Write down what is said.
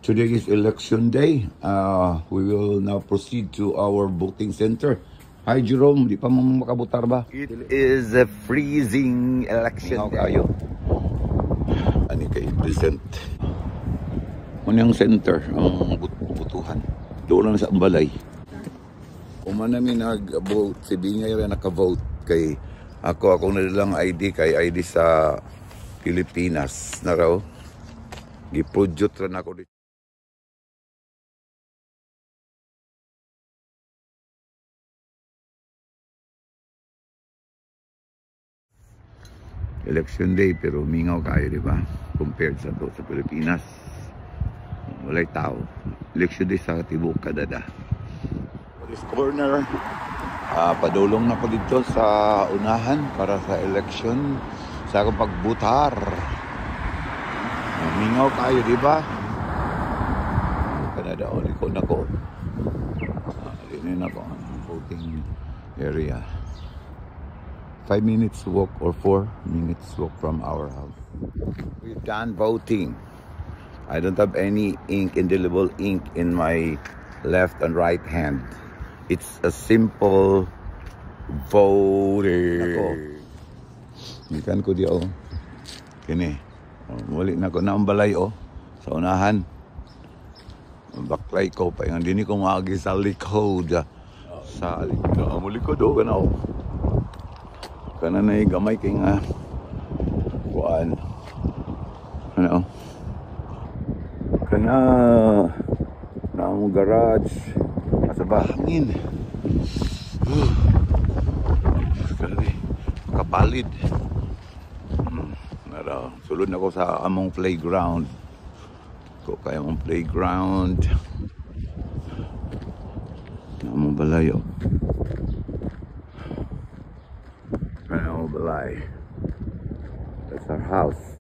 Today is election day. We will now proceed to our voting center. Hi Jerome, di pa mo makabutar ba? It is a freezing election day. Ani kay present. Unang center ang butuhan. Doon lang sa balay. Uma namin nag-vote, si Bingay rin naka-vote kay ako nadalang ID kay ID sa Pilipinas na raw. Gi-project rin ako dito. Election day pero mingaw kayo, di ba? Compared sa do sa Pilipinas. Walay tao. Election day sa tibok kadada. This corner, padulong na ko dito sa unahan para sa election sa akong pagbutar. Mingaw kayo, di ba? Kanada, likod na ko. Dinin ako ang voting area. 5 minutes walk or 4 minutes walk from our house. We've done voting. I don't have any ink, indelible ink in my left and right hand. It's a simple voting. Ikan ko di oh. Kini. Muli na ko na ang balay oh. Sa unahan. Baklay ko pa yung dini ko maagi sa likod. Sa likod. Muli ko do ka na oh. Kana na gamay kay nga kuan ano kana na mo garage sa bahangin kani kapalid nara sulod na ko sa among playground ko kay among playground na among balayo. Balay. That's our house.